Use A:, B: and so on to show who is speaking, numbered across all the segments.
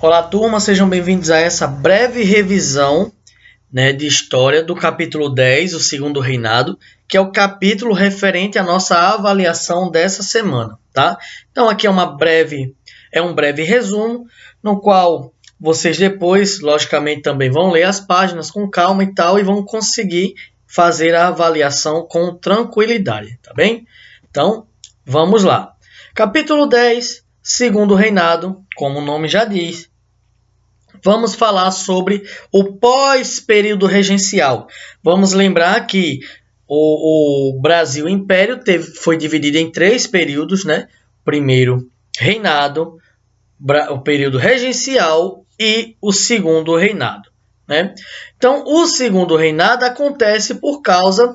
A: Olá, turma, sejam bem-vindos a essa breve revisão, de história do capítulo 10, o Segundo Reinado, que é o capítulo referente à nossa avaliação dessa semana, tá? Então, aqui é um breve resumo, no qual vocês depois, logicamente, também vão ler as páginas com calma e tal, e vão conseguir fazer a avaliação com tranquilidade, tá bem? Então, vamos lá. Capítulo 10, Segundo Reinado, como o nome já diz. Vamos falar sobre o pós-período regencial. Vamos lembrar que o Brasil Império foi dividido em 3 períodos, né? Primeiro, reinado, o período regencial e o segundo reinado, né? Então, o segundo reinado acontece por causa,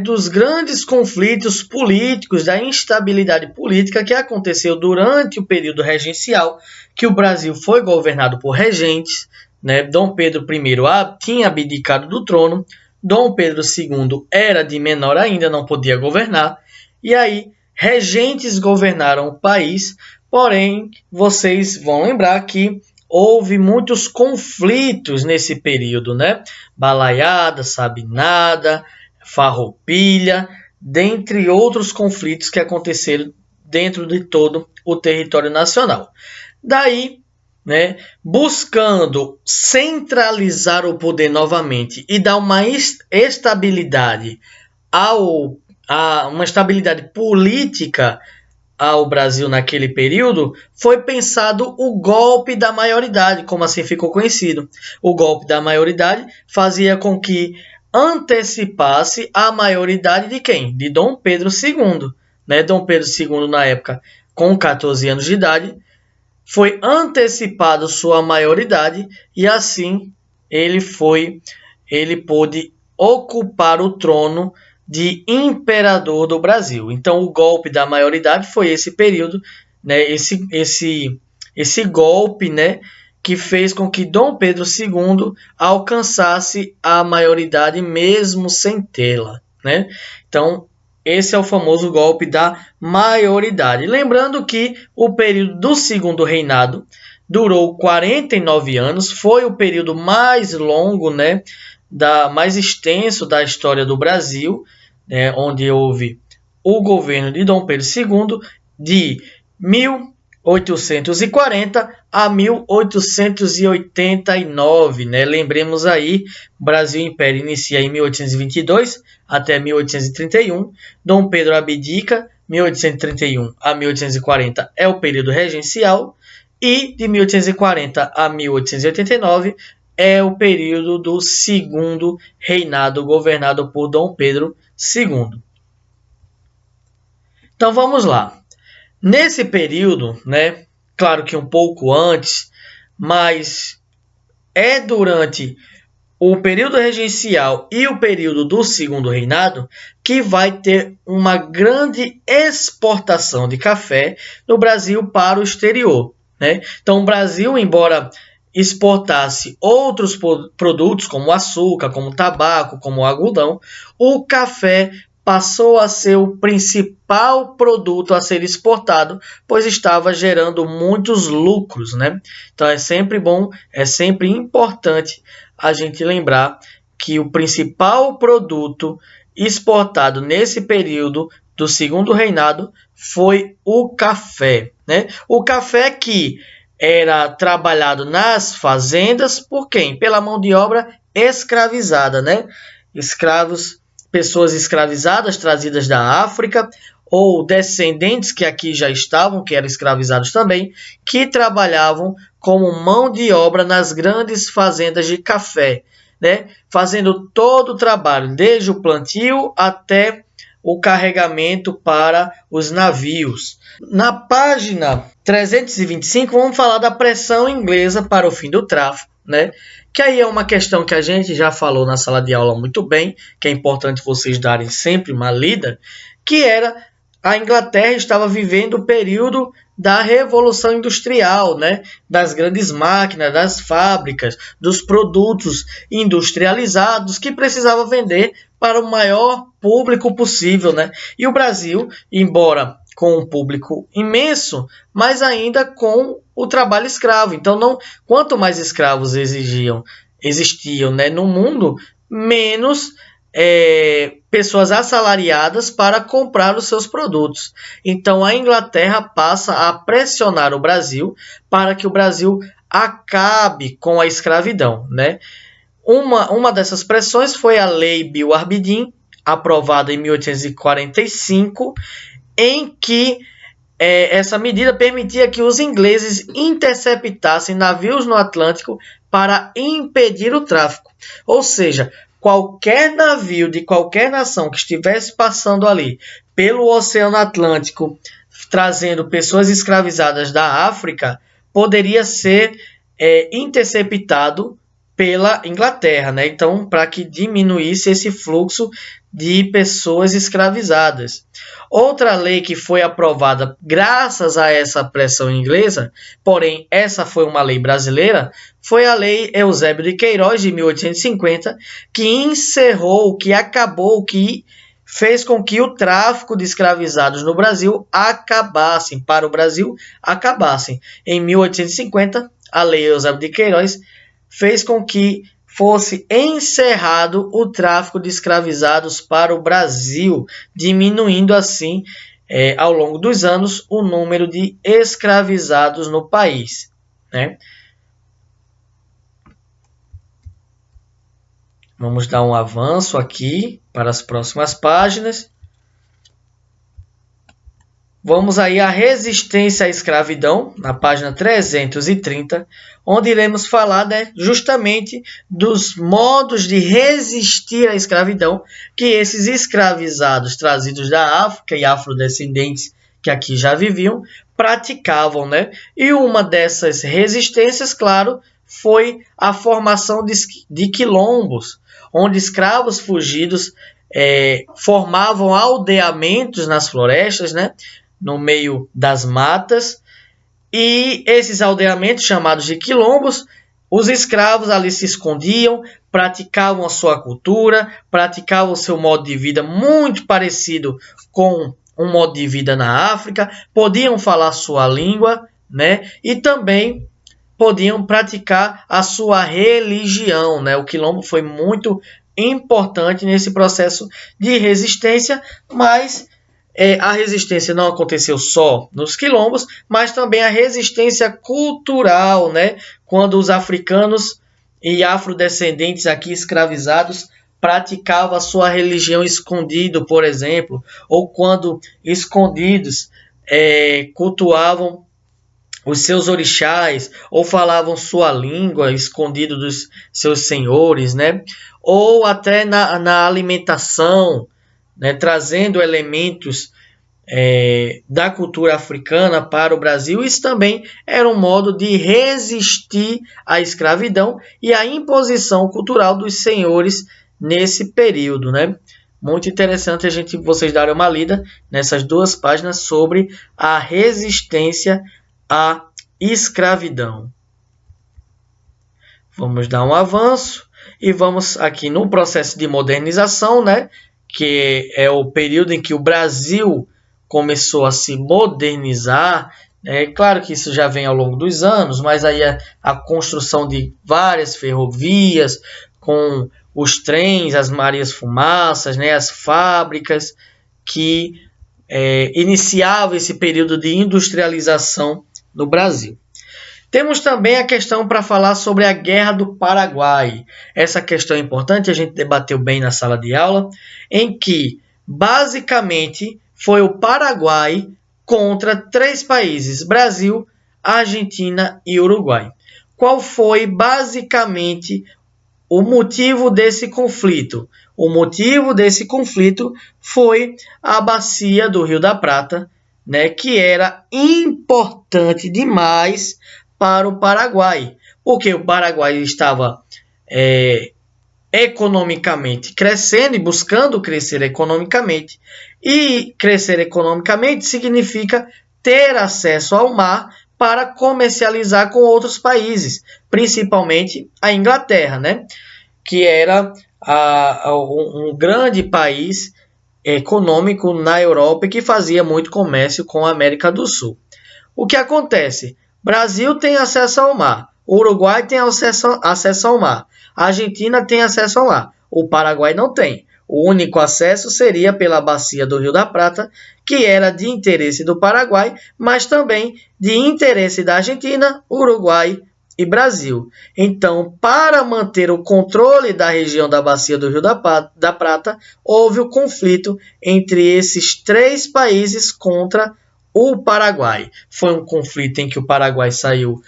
A: dos grandes conflitos políticos, da instabilidade política que aconteceu durante o período regencial, que o Brasil foi governado por regentes, né? Dom Pedro I tinha abdicado do trono, Dom Pedro II era de menor ainda, não podia governar, e aí regentes governaram o país, porém, vocês vão lembrar que houve muitos conflitos nesse período, né? Balaiada, Sabinada, Farroupilha, dentre outros conflitos que aconteceram dentro de todo o território nacional. Daí, buscando centralizar o poder novamente e dar uma estabilidade uma estabilidade política ao Brasil naquele período, foi pensado o golpe da maioridade, como assim ficou conhecido. O golpe da maioridade fazia com que antecipasse a maioridade de quem? De Dom Pedro II. Dom Pedro II, na época, com 14 anos de idade, foi antecipado sua maioridade e assim ele pôde ocupar o trono de imperador do Brasil. Então, o golpe da maioridade foi esse período, esse golpe, que fez com que Dom Pedro II alcançasse a maioridade mesmo sem tê-la, Então, esse é o famoso golpe da maioridade. Lembrando que o período do Segundo Reinado durou 49 anos, foi o período mais longo, mais extenso da história do Brasil, onde houve o governo de Dom Pedro II de 1840 a 1889, Lembremos aí, o Brasil Império inicia em 1822 até 1831, Dom Pedro abdica, 1831 a 1840 é o período regencial, e de 1840 a 1889 é o período do segundo reinado governado por Dom Pedro II. Então vamos lá. Nesse período, claro que um pouco antes, mas é durante o período regencial e o período do segundo reinado que vai ter uma grande exportação de café no Brasil para o exterior. Então o Brasil, embora exportasse outros produtos como açúcar, como tabaco, como algodão, o café passou a ser o principal produto a ser exportado, pois estava gerando muitos lucros, Então é sempre bom, é sempre importante a gente lembrar que o principal produto exportado nesse período do segundo reinado foi o café, O café que era trabalhado nas fazendas por quem? Pela mão de obra escravizada, Escravos, pessoas escravizadas trazidas da África ou descendentes que aqui já estavam, que eram escravizados também, que trabalhavam como mão de obra nas grandes fazendas de café, fazendo todo o trabalho, desde o plantio até o carregamento para os navios. Na página 325, vamos falar da pressão inglesa para o fim do tráfico, que aí é uma questão que a gente já falou na sala de aula muito bem, que é importante vocês darem sempre uma lida, que era a Inglaterra estava vivendo o período da Revolução Industrial, das grandes máquinas, das fábricas, dos produtos industrializados que precisava vender para o maior público possível, E o Brasil, embora com um público imenso, mas ainda com o trabalho escravo. Então, quanto mais escravos existiam, né, no mundo, menos pessoas assalariadas para comprar os seus produtos. Então, a Inglaterra passa a pressionar o Brasil para que o Brasil acabe com a escravidão, né? Uma dessas pressões foi a Lei Bill-Arbidin, aprovada em 1845, em que essa medida permitia que os ingleses interceptassem navios no Atlântico para impedir o tráfico. Ou seja, qualquer navio de qualquer nação que estivesse passando ali pelo Oceano Atlântico, trazendo pessoas escravizadas da África, poderia ser interceptado pela Inglaterra, né? Então, para que diminuísse esse fluxo de pessoas escravizadas. Outra lei que foi aprovada graças a essa pressão inglesa, porém essa foi uma lei brasileira, foi a Lei Eusébio de Queiroz, de 1850, que encerrou, que acabou, que fez com que o tráfico de escravizados no Brasil acabassem, para o Brasil acabassem. Em 1850, a Lei Eusébio de Queiroz fez com que fosse encerrado o tráfico de escravizados para o Brasil, diminuindo assim, ao longo dos anos, o número de escravizados no país, né? Vamos dar um avanço aqui para as próximas páginas. Vamos aí à resistência à escravidão, na página 330, onde iremos falar, né, justamente dos modos de resistir à escravidão que esses escravizados trazidos da África e afrodescendentes que aqui já viviam praticavam, né? E uma dessas resistências, claro, foi a formação de quilombos, onde escravos fugidos formavam aldeamentos nas florestas, né? No meio das matas, e esses aldeamentos, chamados de quilombos, os escravos ali se escondiam, praticavam a sua cultura, praticavam o seu modo de vida muito parecido com um modo de vida na África, podiam falar sua língua, né? E também podiam praticar a sua religião, né? O quilombo foi muito importante nesse processo de resistência, mas a resistência não aconteceu só nos quilombos, mas também a resistência cultural, né? Quando os africanos e afrodescendentes aqui escravizados praticavam a sua religião escondido, por exemplo, ou quando escondidos cultuavam os seus orixás, ou falavam sua língua escondido dos seus senhores, né? Ou até na alimentação, né, trazendo elementos da cultura africana para o Brasil. Isso também era um modo de resistir à escravidão e à imposição cultural dos senhores nesse período, né? Muito interessante vocês darem uma lida nessas duas páginas sobre a resistência à escravidão. Vamos dar um avanço e vamos aqui no processo de modernização, né? Que é o período em que o Brasil começou a se modernizar. Claro que isso já vem ao longo dos anos, mas aí a construção de várias ferrovias, com os trens, as Marias Fumaças, né, as fábricas, que iniciavam esse período de industrialização no Brasil. Temos também a questão para falar sobre a Guerra do Paraguai. Essa questão é importante, a gente debateu bem na sala de aula, em que, basicamente, foi o Paraguai contra 3 países, Brasil, Argentina e Uruguai. Qual foi, basicamente, o motivo desse conflito? O motivo desse conflito foi a bacia do Rio da Prata, né, que era importante demais para o Paraguai, porque o Paraguai estava economicamente crescendo e buscando crescer economicamente, e crescer economicamente significa ter acesso ao mar para comercializar com outros países, principalmente a Inglaterra, né? Que era um grande país econômico na Europa e que fazia muito comércio com a América do Sul. O que acontece? Brasil tem acesso ao mar, o Uruguai tem acesso ao mar, a Argentina tem acesso ao mar, o Paraguai não tem. O único acesso seria pela bacia do Rio da Prata, que era de interesse do Paraguai, mas também de interesse da Argentina, Uruguai e Brasil. Então, para manter o controle da região da bacia do Rio da Prata, houve o conflito entre esses três países contra o Paraguai. Foi um conflito em que o Paraguai saiu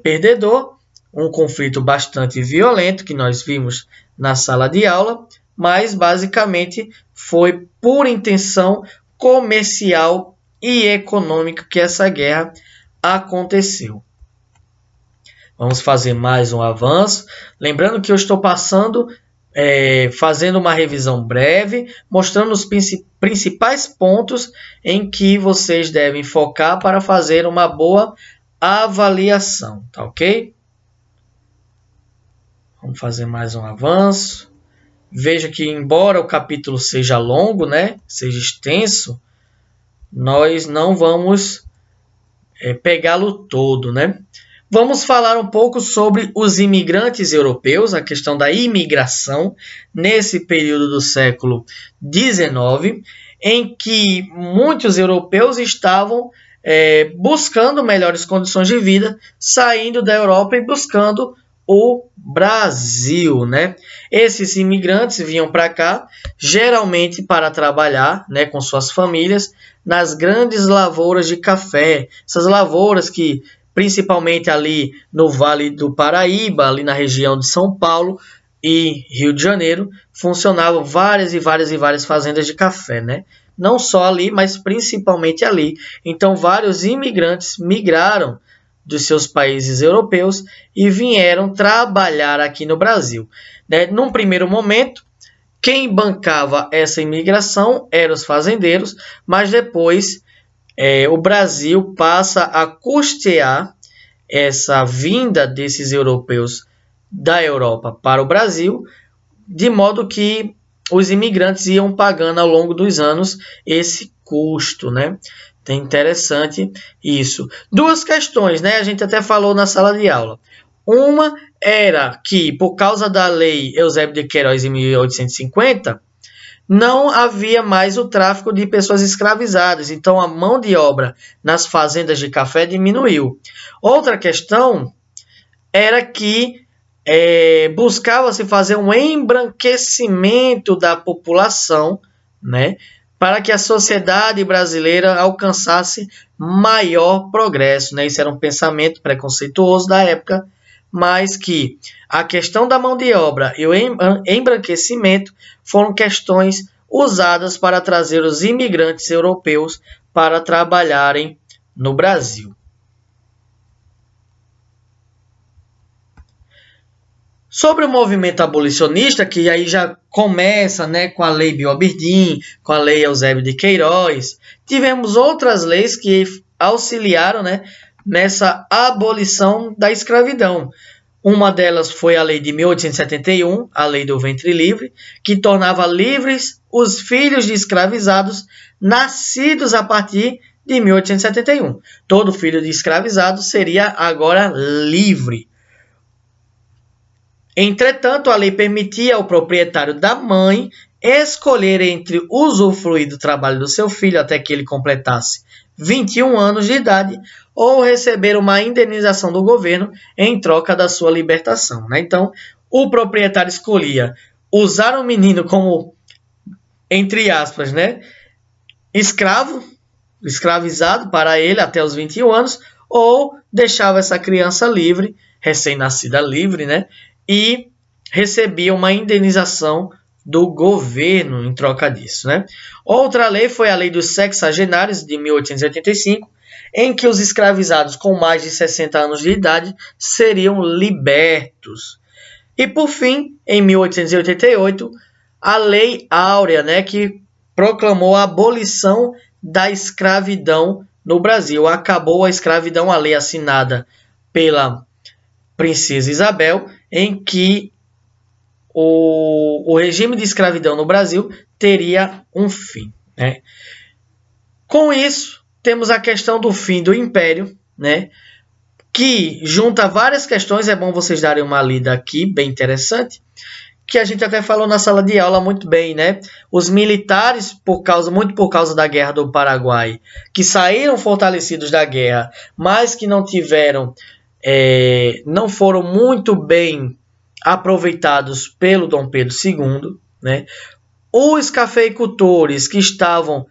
A: perdedor, um conflito bastante violento que nós vimos na sala de aula, mas basicamente foi por intenção comercial e econômica que essa guerra aconteceu. Vamos fazer mais um avanço. Lembrando que eu estou fazendo uma revisão breve, mostrando os principais pontos em que vocês devem focar para fazer uma boa avaliação, tá ok? Vamos fazer mais um avanço. Veja que, embora o capítulo seja longo, né, seja extenso, nós não vamos pegá-lo todo, né? Vamos falar um pouco sobre os imigrantes europeus, a questão da imigração nesse período do século XIX, em que muitos europeus estavam buscando melhores condições de vida, saindo da Europa e buscando o Brasil, né? Esses imigrantes vinham para cá, geralmente para trabalhar, né, com suas famílias, nas grandes lavouras de café. Essas lavouras que, principalmente ali no Vale do Paraíba, ali na região de São Paulo e Rio de Janeiro, funcionavam várias fazendas de café, né? Não só ali, mas principalmente ali. Então, vários imigrantes migraram dos seus países europeus e vieram trabalhar aqui no Brasil, né? Num primeiro momento, quem bancava essa imigração eram os fazendeiros, mas depois o Brasil passa a custear essa vinda desses europeus da Europa para o Brasil, de modo que os imigrantes iam pagando ao longo dos anos esse custo, né? É interessante isso. Duas questões, né? A gente até falou na sala de aula. Uma era que, por causa da lei Eusébio de Queiroz em 1850, não havia mais o tráfico de pessoas escravizadas. Então, a mão de obra nas fazendas de café diminuiu. Outra questão era que buscava-se fazer um embranquecimento da população, né, para que a sociedade brasileira alcançasse maior progresso, né? Isso era um pensamento preconceituoso da época, mas que a questão da mão de obra e o embranquecimento foram questões usadas para trazer os imigrantes europeus para trabalharem no Brasil. Sobre o movimento abolicionista, que aí já começa, né, com a Lei Bill-Aberdeen, com a Lei Eusébio de Queiroz, tivemos outras leis que auxiliaram, né, nessa abolição da escravidão. Uma delas foi a Lei de 1871, a Lei do Ventre Livre, que tornava livres os filhos de escravizados nascidos a partir de 1871. Todo filho de escravizado seria agora livre. Entretanto, a lei permitia ao proprietário da mãe escolher entre usufruir do trabalho do seu filho até que ele completasse 21 anos de idade ou receber uma indenização do governo em troca da sua libertação, né? Então, o proprietário escolhia usar o menino como, entre aspas, né, escravizado para ele até os 21 anos, ou deixava essa criança livre, recém-nascida livre, né, e recebia uma indenização do governo em troca disso, né? Outra lei foi a Lei dos Sexagenários, de 1885, em que os escravizados com mais de 60 anos de idade seriam libertos. E, por fim, em 1888, a Lei Áurea, né, que proclamou a abolição da escravidão no Brasil. Acabou a escravidão, a lei assinada pela Princesa Isabel, em que o regime de escravidão no Brasil teria um fim, né? Com isso, temos a questão do fim do Império, né? Que junta várias questões, é bom vocês darem uma lida aqui, bem interessante, que a gente até falou na sala de aula muito bem, né? Os militares, muito por causa da Guerra do Paraguai, que saíram fortalecidos da guerra, mas que não foram muito bem aproveitados pelo Dom Pedro II, né? Os cafeicultores que estavam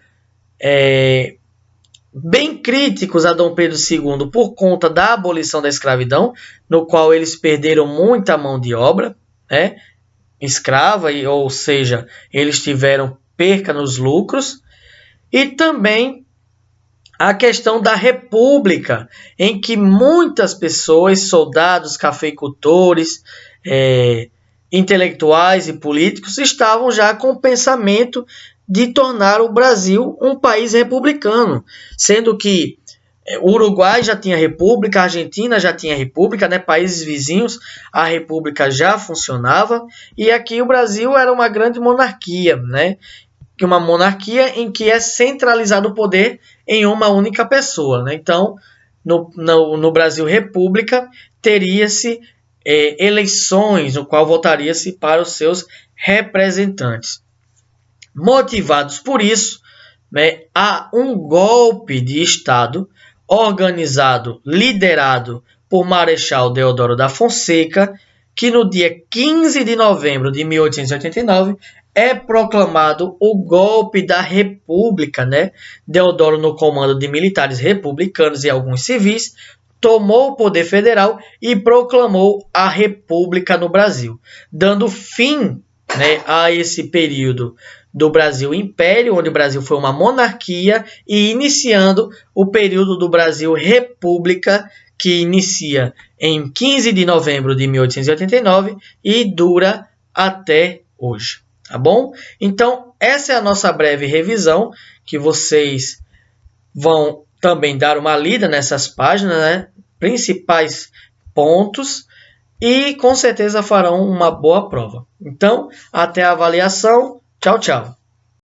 A: bem críticos a Dom Pedro II por conta da abolição da escravidão, no qual eles perderam muita mão de obra, né? Escrava, ou seja, eles tiveram perca nos lucros, e também a questão da república, em que muitas pessoas, soldados, cafeicultores, intelectuais e políticos estavam já com o pensamento de tornar o Brasil um país republicano, sendo que o Uruguai já tinha república, a Argentina já tinha república, né? Países vizinhos, a república já funcionava, e aqui o Brasil era uma grande monarquia, né? Uma monarquia em que é centralizado o poder em uma única pessoa, né? Então, no Brasil república, teria-se eleições, no qual votaria-se para os seus representantes. Motivados por isso, né, há um golpe de Estado organizado, liderado por Marechal Deodoro da Fonseca, que no dia 15 de novembro de 1889 é proclamado o golpe da República, né? Deodoro, no comando de militares republicanos e alguns civis, tomou o poder federal e proclamou a República no Brasil, dando fim, né, a esse período do Brasil Império, onde o Brasil foi uma monarquia, e iniciando o período do Brasil República, que inicia em 15 de novembro de 1889 e dura até hoje, tá bom? Então, essa é a nossa breve revisão, que vocês vão também dar uma lida nessas páginas, né? Principais pontos, e com certeza farão uma boa prova. Então, até a avaliação. Tchau, tchau.